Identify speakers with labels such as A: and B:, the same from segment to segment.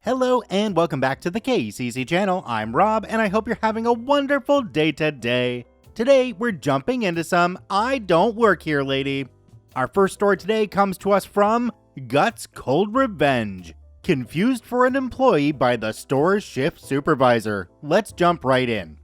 A: Hello and welcome back to the KCC channel. I'm Rob and I hope you're having a wonderful day today. Today we're jumping into some I Don't Work Here Lady. Our first story today comes to us from Guts Cold Revenge. Confused for an employee by the store's shift supervisor. Let's jump right in.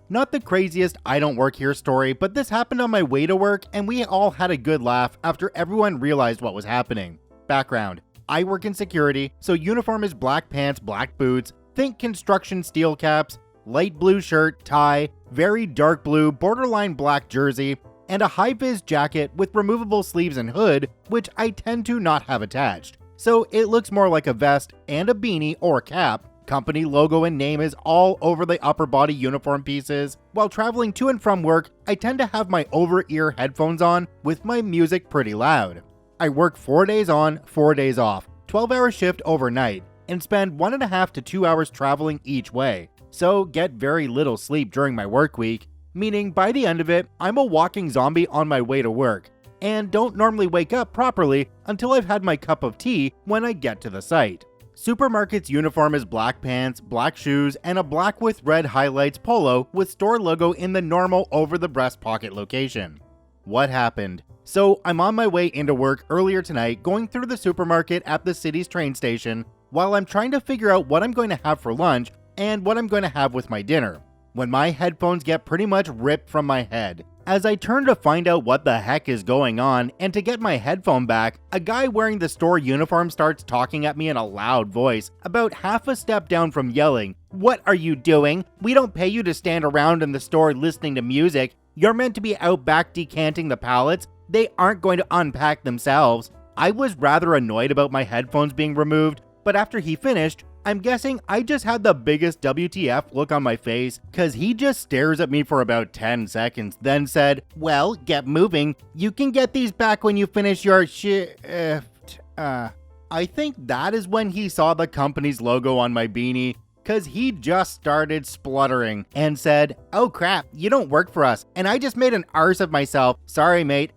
A: Not the craziest I don't work here story, but this happened on my way to work and we all had a good laugh after everyone realized what was happening. Background. I work in security, so uniform is black pants, black boots, think construction steel caps, light blue shirt, tie, very dark blue, borderline black jersey, and a high-vis jacket with removable sleeves and hood, which I tend to not have attached. So it looks more like a vest and a beanie or cap. Company logo and name is all over the upper body uniform pieces. While traveling to and from work, I tend to have my over-ear headphones on with my music pretty loud. I work 4 days on, 4 days off, 12-hour shift overnight, and spend 1.5 to 2 hours traveling each way, so get very little sleep during my work week, meaning by the end of it, I'm a walking zombie on my way to work, and don't normally wake up properly until I've had my cup of tea when I get to the site. Supermarket's uniform is black pants, black shoes, and a black with red highlights polo with store logo in the normal over-the-breast pocket location. What happened? So I'm on my way into work earlier tonight going through the supermarket at the city's train station while I'm trying to figure out what I'm going to have for lunch and what I'm going to have with my dinner, when my headphones get pretty much ripped from my head. As I turn to find out what the heck is going on and to get my headphone back, a guy wearing the store uniform starts talking at me in a loud voice, about half a step down from yelling, "What are you doing? We don't pay you to stand around in the store listening to music. You're meant to be out back decanting the pallets. They aren't going to unpack themselves." I was rather annoyed about my headphones being removed, but after he finished, I'm guessing I just had the biggest WTF look on my face, cause he just stares at me for about 10 seconds, then said, "Well, get moving. You can get these back when you finish your shift." I think that is when he saw the company's logo on my beanie, cause he just started spluttering and said, "Oh crap, you don't work for us, and I just made an arse of myself. Sorry, mate."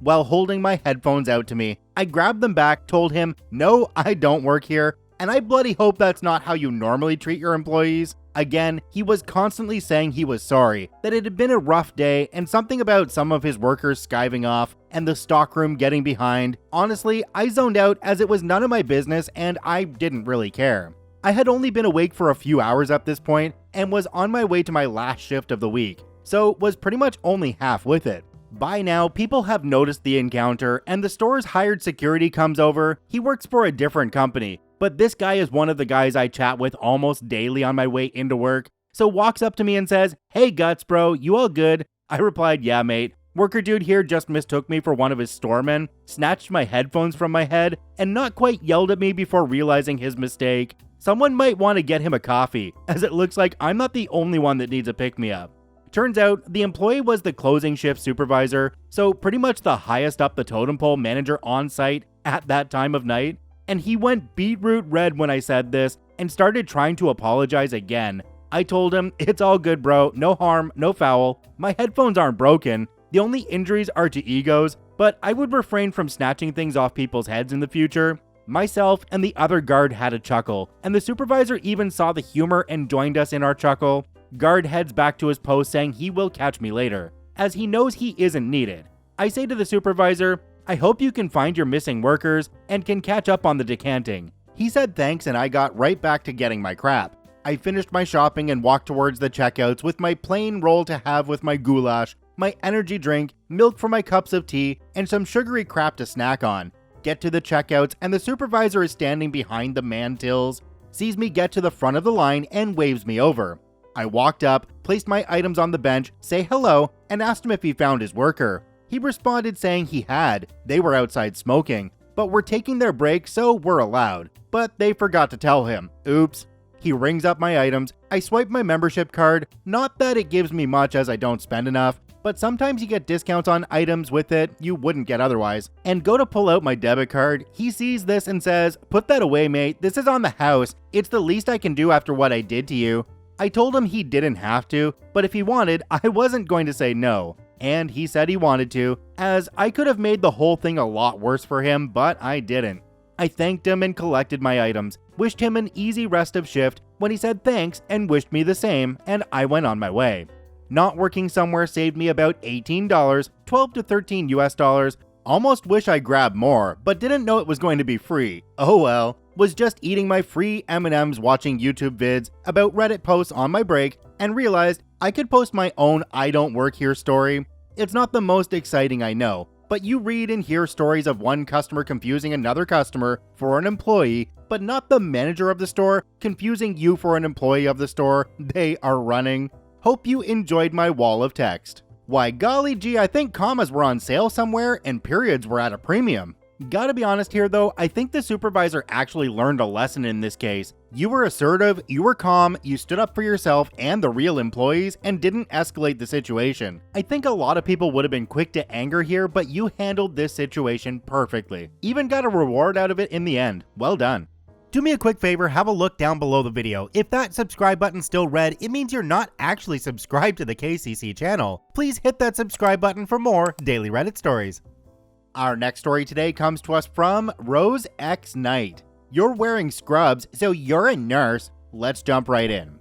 A: While holding my headphones out to me, I grabbed them back, told him, "No, I don't work here, and I bloody hope that's not how you normally treat your employees." Again, he was constantly saying he was sorry, that it had been a rough day, and something about some of his workers skiving off, and the stockroom getting behind. Honestly, I zoned out as it was none of my business and I didn't really care. I had only been awake for a few hours at this point, and was on my way to my last shift of the week, so was pretty much only half with it. By now, people have noticed the encounter, and the store's hired security comes over. He works for a different company, but this guy is one of the guys I chat with almost daily on my way into work, so walks up to me and says, "Hey Guts bro, you all good?" I replied, "Yeah mate. Worker dude here just mistook me for one of his storemen, snatched my headphones from my head, and not quite yelled at me before realizing his mistake. Someone might want to get him a coffee, as it looks like I'm not the only one that needs a pick-me-up." Turns out, the employee was the closing shift supervisor, so pretty much the highest up the totem pole manager on site at that time of night, and he went beetroot red when I said this and started trying to apologize again. I told him, "It's all good bro, no harm, no foul. My headphones aren't broken. The only injuries are to egos, but I would refrain from snatching things off people's heads in the future." Myself and the other guard had a chuckle, and the supervisor even saw the humor and joined us in our chuckle. Guard heads back to his post saying he will catch me later, as he knows he isn't needed. I say to the supervisor, "I hope you can find your missing workers and can catch up on the decanting." He said thanks and I got right back to getting my crap. I finished my shopping and walked towards the checkouts with my plain roll to have with my goulash, my energy drink, milk for my cups of tea, and some sugary crap to snack on. Get to the checkouts and the supervisor is standing behind the man tills, sees me get to the front of the line and waves me over. I walked up, placed my items on the bench, say hello, and asked him if he found his worker. He responded saying he had. They were outside smoking, but were taking their break so we're allowed. But they forgot to tell him. Oops. He rings up my items, I swipe my membership card, not that it gives me much as I don't spend enough, but sometimes you get discounts on items with it you wouldn't get otherwise, and go to pull out my debit card. He sees this and says, "Put that away mate, this is on the house. It's the least I can do after what I did to you." I told him he didn't have to, but if he wanted, I wasn't going to say no. And he said he wanted to, as I could have made the whole thing a lot worse for him, but I didn't. I thanked him and collected my items, wished him an easy rest of shift when he said thanks and wished me the same, and I went on my way. Not working somewhere saved me about $18, 12 to 13 US dollars. Almost wish I grabbed more, but didn't know it was going to be free. Oh well. Was just eating my free M&Ms watching YouTube vids about Reddit posts on my break and realized I could post my own I Don't Work Here story. It's not the most exciting, I know, but you read and hear stories of one customer confusing another customer for an employee, but not the manager of the store confusing you for an employee of the store they are running. Hope you enjoyed my wall of text. Why golly gee, I think commas were on sale somewhere and periods were at a premium. Gotta be honest here though, I think the supervisor actually learned a lesson in this case. You were assertive, you were calm, you stood up for yourself and the real employees and didn't escalate the situation. I think a lot of people would have been quick to anger here, but you handled this situation perfectly. Even got a reward out of it in the end. Well done. Do me a quick favor, have a look down below the video. If that subscribe button's still red, it means you're not actually subscribed to the KCC channel. Please hit that subscribe button for more daily Reddit stories. Our next story today comes to us from Rose X Knight. You're wearing scrubs, so you're a nurse. Let's jump right in.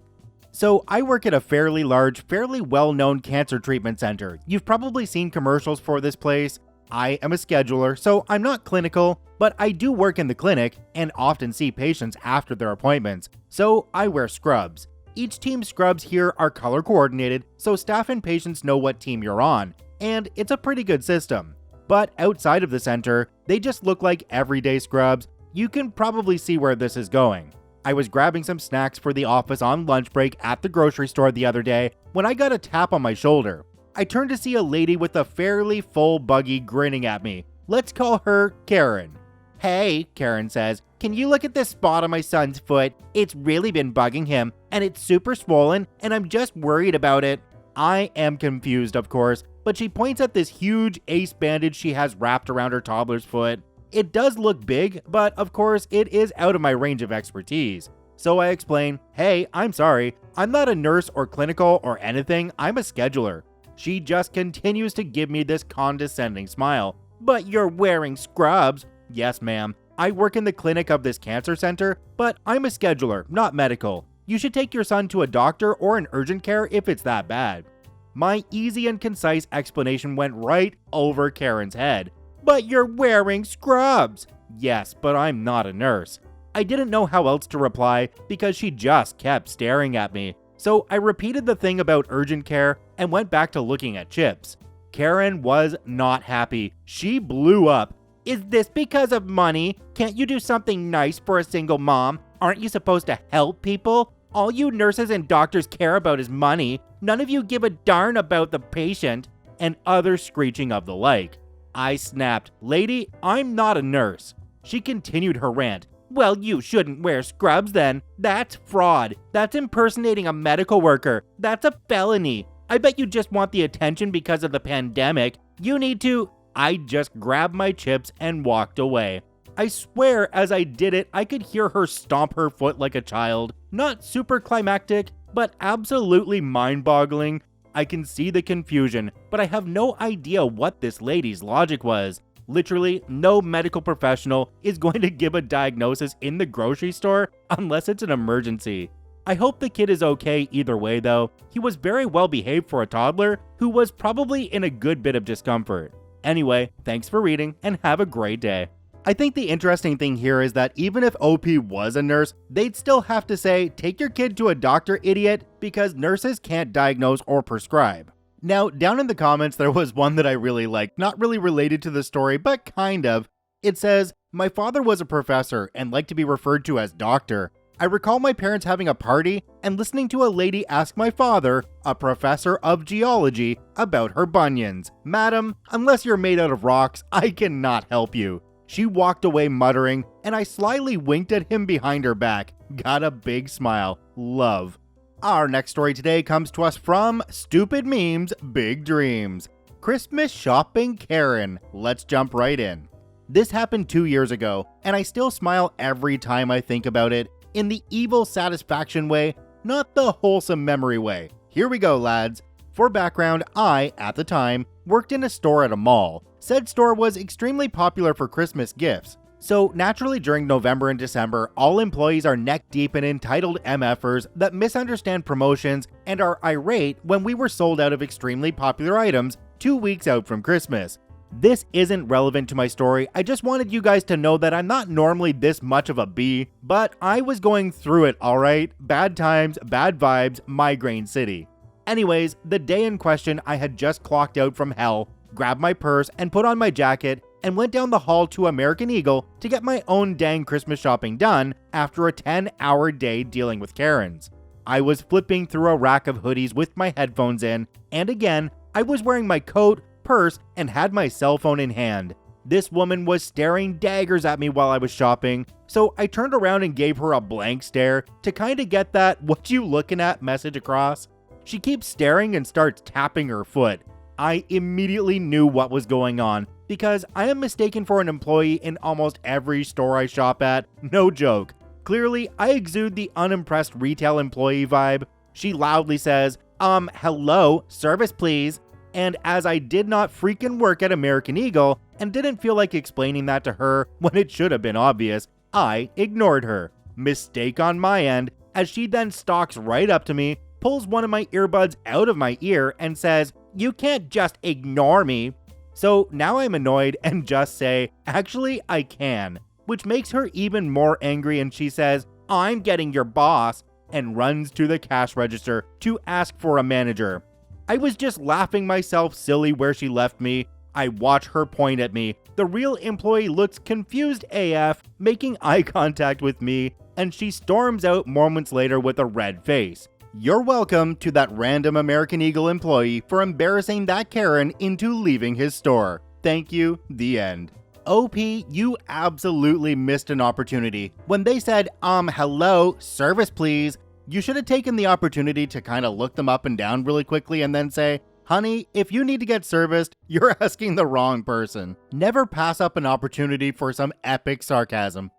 A: So I work at a fairly large, fairly well-known cancer treatment center. You've probably seen commercials for this place. I am a scheduler, so I'm not clinical, but I do work in the clinic and often see patients after their appointments, so I wear scrubs. Each team's scrubs here are color coordinated, so staff and patients know what team you're on, and it's a pretty good system. But outside of the center, they just look like everyday scrubs. You can probably see where this is going. I was grabbing some snacks for the office on lunch break at the grocery store the other day when I got a tap on my shoulder. I turned to see a lady with a fairly full buggy grinning at me. Let's call her Karen. Hey, Karen says, can you look at this spot on my son's foot? It's really been bugging him, and it's super swollen, and I'm just worried about it. I am confused, of course, but she points at this huge ace bandage she has wrapped around her toddler's foot. It does look big, but of course it is out of my range of expertise. So I explain, hey, I'm sorry, I'm not a nurse or clinical or anything, I'm a scheduler. She just continues to give me this condescending smile. But you're wearing scrubs. Yes, ma'am. I work in the clinic of this cancer center, but I'm a scheduler, not medical. You should take your son to a doctor or an urgent care if it's that bad. My easy and concise explanation went right over Karen's head. But you're wearing scrubs. Yes, but I'm not a nurse. I didn't know how else to reply because she just kept staring at me. So I repeated the thing about urgent care and went back to looking at chips. Karen was not happy. She blew up. Is this because of money? Can't you do something nice for a single mom? Aren't you supposed to help people? All you nurses and doctors care about is money. None of you give a darn about the patient. And other screeching of the like. I snapped, lady, I'm not a nurse. She continued her rant. Well, you shouldn't wear scrubs then. That's fraud. That's impersonating a medical worker. That's a felony. I bet you just want the attention because of the pandemic. You need to... I just grabbed my chips and walked away. I swear as I did it, I could hear her stomp her foot like a child. Not super climactic, but absolutely mind-boggling. I can see the confusion, but I have no idea what this lady's logic was. Literally, no medical professional is going to give a diagnosis in the grocery store unless it's an emergency. I hope the kid is okay either way though. He was very well behaved for a toddler who was probably in a good bit of discomfort. Anyway, thanks for reading and have a great day. I think the interesting thing here is that even if OP was a nurse, they'd still have to say, take your kid to a doctor, idiot, because nurses can't diagnose or prescribe. Now, down in the comments, there was one that I really liked, not really related to the story, but kind of. It says, my father was a professor and liked to be referred to as doctor. I recall my parents having a party and listening to a lady ask my father, a professor of geology, about her bunions. Madam, unless you're made out of rocks, I cannot help you. She walked away muttering, and I slyly winked at him behind her back. Got a big smile. Love. Our next story today comes to us from Stupid Memes, Big Dreams. Christmas shopping Karen. Let's jump right in. This happened 2 years ago, and I still smile every time I think about it, in the evil satisfaction way, not the wholesome memory way. Here we go, lads. For background, I, at the time, worked in a store at a mall. Said store was extremely popular for Christmas gifts. So naturally during November and December, all employees are neck deep in entitled MFers that misunderstand promotions and are irate when we were sold out of extremely popular items 2 weeks out from Christmas. This isn't relevant to my story, I just wanted you guys to know that I'm not normally this much of a bee, but I was going through it, alright? Bad times, bad vibes, migraine city. Anyways, the day in question I had just clocked out from hell, grabbed my purse and put on my jacket, and went down the hall to American Eagle to get my own dang Christmas shopping done after a 10-hour day dealing with Karens. I was flipping through a rack of hoodies with my headphones in, and again, I was wearing my coat, purse, and had my cell phone in hand. This woman was staring daggers at me while I was shopping, so I turned around and gave her a blank stare to kinda get that "what you looking at" message across. She keeps staring and starts tapping her foot. I immediately knew what was going on, because I am mistaken for an employee in almost every store I shop at, no joke. Clearly, I exude the unimpressed retail employee vibe. She loudly says, hello, service please. And as I did not freaking work at American Eagle, and didn't feel like explaining that to her when it should have been obvious, I ignored her. Mistake on my end, as she then stalks right up to me, pulls one of my earbuds out of my ear, and says, "You can't just ignore me." So now I'm annoyed and just say, "Actually, I can," which makes her even more angry, and she says, "I'm getting your boss," and runs to the cash register to ask for a manager. I was just laughing myself silly where she left me. I watch her point at me. The real employee looks confused AF, making eye contact with me, and she storms out moments later with a red face. You're welcome to that random American Eagle employee for embarrassing that Karen into leaving his store. Thank you, the end. OP, you absolutely missed an opportunity. When they said, hello, service please, you should have taken the opportunity to kind of look them up and down really quickly and then say, honey, if you need to get serviced, you're asking the wrong person. Never pass up an opportunity for some epic sarcasm.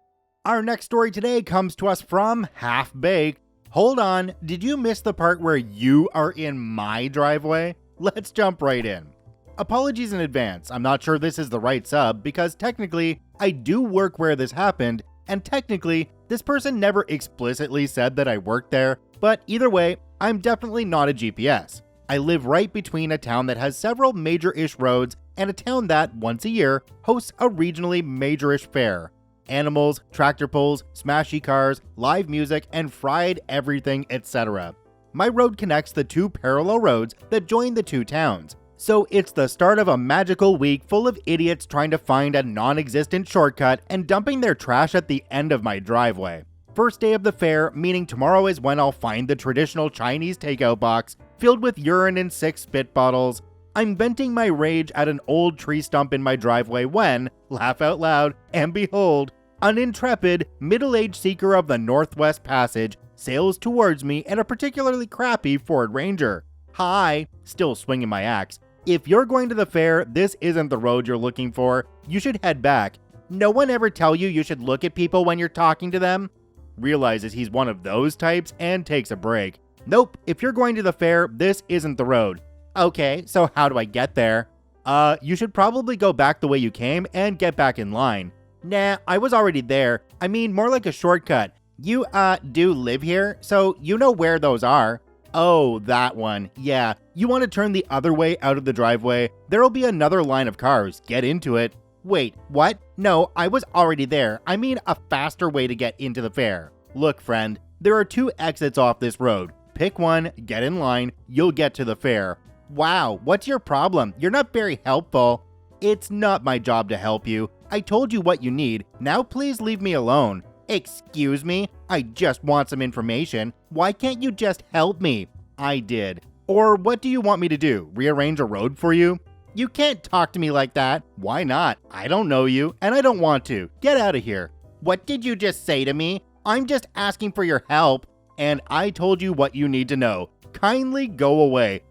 A: Our next story today comes to us from Half Baked. Hold on, did you miss the part where you are in my driveway? Let's jump right in. Apologies in advance, I'm not sure this is the right sub because technically I do work where this happened, and technically this person never explicitly said that I worked there, but either way, I'm definitely not a GPS. I live right between a town that has several major-ish roads and a town that, once a year, hosts a regionally major-ish fair. Animals, tractor pulls, smashy cars, live music, and fried everything, etc. My road connects the two parallel roads that join the two towns, so it's the start of a magical week full of idiots trying to find a non-existent shortcut and dumping their trash at the end of my driveway. First day of the fair, meaning tomorrow is when I'll find the traditional Chinese takeout box filled with urine and 6 spit bottles. I'm venting my rage at an old tree stump in my driveway when, laugh out loud, and behold, an intrepid, middle-aged seeker of the Northwest Passage sails towards me in a particularly crappy Ford Ranger. Hi, still swinging my axe. If you're going to the fair, this isn't the road you're looking for. You should head back. No one ever tell you should look at people when you're talking to them? Realizes he's one of those types and takes a break. Nope, if you're going to the fair, this isn't the road. Okay, so how do I get there? You should probably go back the way you came and get back in line. Nah, I was already there. I mean, more like a shortcut. You, do live here, so you know where those are. Oh, that one. Yeah, you want to turn the other way out of the driveway. There'll be another line of cars. Get into it. Wait, what? No, I was already there. I mean, a faster way to get into the fair. Look, friend, there are 2 exits off this road. Pick one, get in line, you'll get to the fair. Wow, what's your problem? You're not very helpful. It's not my job to help you. I told you what you need. Now please leave me alone. Excuse me? I just want some information. Why can't you just help me? I did. Or what do you want me to do? Rearrange a road for you? You can't talk to me like that. Why not? I don't know you, and I don't want to. Get out of here. What did you just say to me? I'm just asking for your help. And I told you what you need to know. Kindly go away.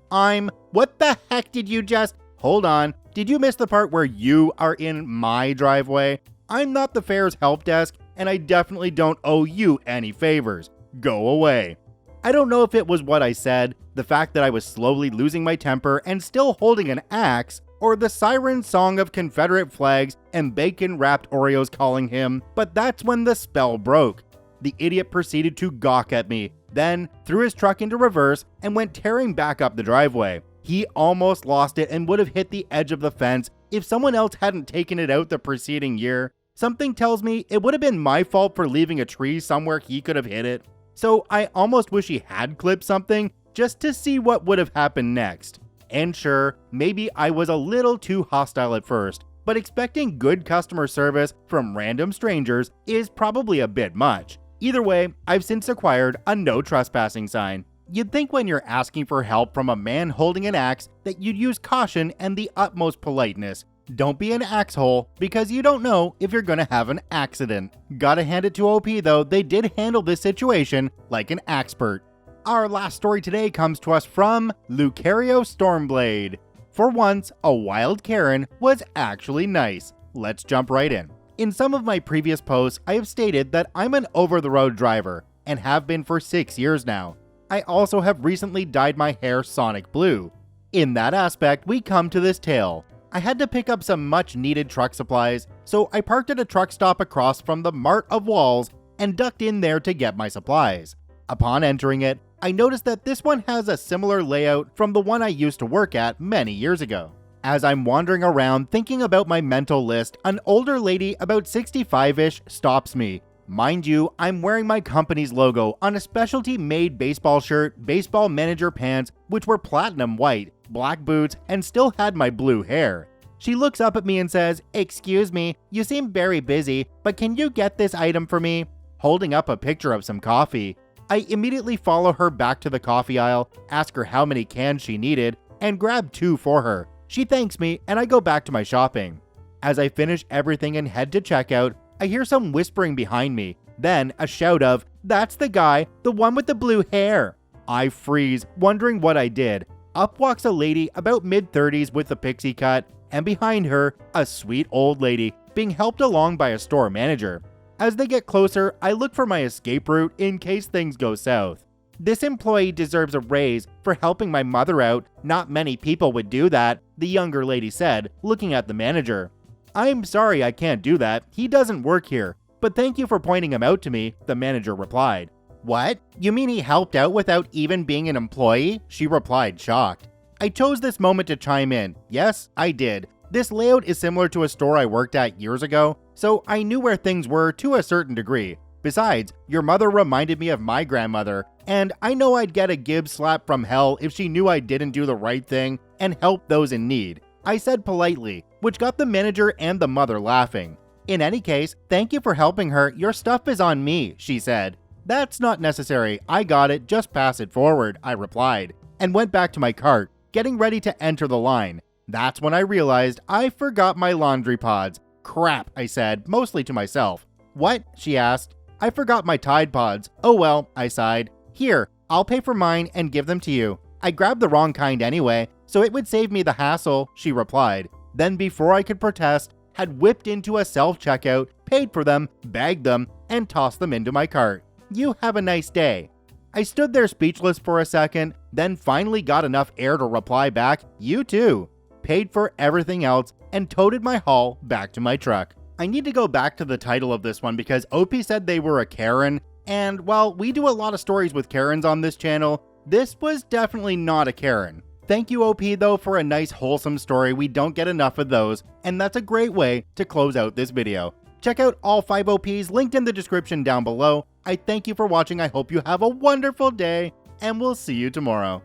A: What the heck did you just... Hold on. Did you miss the part where you are in my driveway? I'm not the fair's help desk, and I definitely don't owe you any favors. Go away. I don't know if it was what I said, the fact that I was slowly losing my temper and still holding an axe, or the siren song of Confederate flags and bacon-wrapped Oreos calling him, but that's when the spell broke. The idiot proceeded to gawk at me, then threw his truck into reverse and went tearing back up the driveway. He almost lost it and would have hit the edge of the fence if someone else hadn't taken it out the preceding year. Something tells me it would have been my fault for leaving a tree somewhere he could have hit it. So I almost wish he had clipped something just to see what would have happened next. And sure, maybe I was a little too hostile at first, but expecting good customer service from random strangers is probably a bit much. Either way, I've since acquired a no trespassing sign. You'd think when you're asking for help from a man holding an axe that you'd use caution and the utmost politeness. Don't be an axhole, because you don't know if you're gonna have an accident. Gotta hand it to OP though, they did handle this situation like an expert. Our last story today comes to us from Lucario Stormblade. For once, a wild Karen was actually nice. Let's jump right in. In some of my previous posts, I have stated that I'm an over-the-road driver, and have been for 6 years now. I also have recently dyed my hair Sonic Blue. In that aspect, we come to this tale. I had to pick up some much-needed truck supplies, so I parked at a truck stop across from the Mart of Walls and ducked in there to get my supplies. Upon entering it, I noticed that this one has a similar layout from the one I used to work at many years ago. As I'm wandering around thinking about my mental list, an older lady about 65-ish stops me. Mind you, I'm wearing my company's logo on a specialty-made baseball shirt, baseball manager pants, which were platinum white, black boots, and still had my blue hair. She looks up at me and says, "Excuse me, you seem very busy, but can you get this item for me?" Holding up a picture of some coffee. I immediately follow her back to the coffee aisle, ask her how many cans she needed, and grab 2 for her. She thanks me, and I go back to my shopping. As I finish everything and head to checkout, I hear some whispering behind me, then a shout of, "That's the guy, the one with the blue hair." I freeze, wondering what I did. Up walks a lady about mid-30s with a pixie cut, and behind her, a sweet old lady being helped along by a store manager. As they get closer, I look for my escape route in case things go south. "This employee deserves a raise for helping my mother out. Not many people would do that," the younger lady said, looking at the manager. "I'm sorry I can't do that. He doesn't work here, but thank you for pointing him out to me," the manager replied. "What? You mean he helped out without even being an employee?" she replied, shocked. I chose this moment to chime in. Yes, I did. This layout is similar to a store I worked at years ago, so I knew where things were to a certain degree. Besides, your mother reminded me of my grandmother, and I know I'd get a Gibbs slap from hell if she knew I didn't do the right thing and help those in need. I said politely, which got the manager and the mother laughing. "In any case, thank you for helping her. Your stuff is on me," she said. "That's not necessary. I got it. Just pass it forward," I replied, and went back to my cart, getting ready to enter the line. That's when I realized I forgot my laundry pods. "Crap," I said, mostly to myself. "What?" she asked. "I forgot my Tide Pods." "Oh well," I sighed. "Here, I'll pay for mine and give them to you. I grabbed the wrong kind anyway, so it would save me the hassle," she replied. Then before I could protest, had whipped into a self-checkout, paid for them, bagged them, and tossed them into my cart. "You have a nice day." I stood there speechless for a second, then finally got enough air to reply back, "You too." Paid for everything else, and toted my haul back to my truck. I need to go back to the title of this one because OP said they were a Karen, and while we do a lot of stories with Karens on this channel, this was definitely not a Karen. Thank you, OP, though, for a nice wholesome story. We don't get enough of those, and that's a great way to close out this video. Check out all 5 OPs linked in the description down below. I thank you for watching. I hope you have a wonderful day, and we'll see you tomorrow.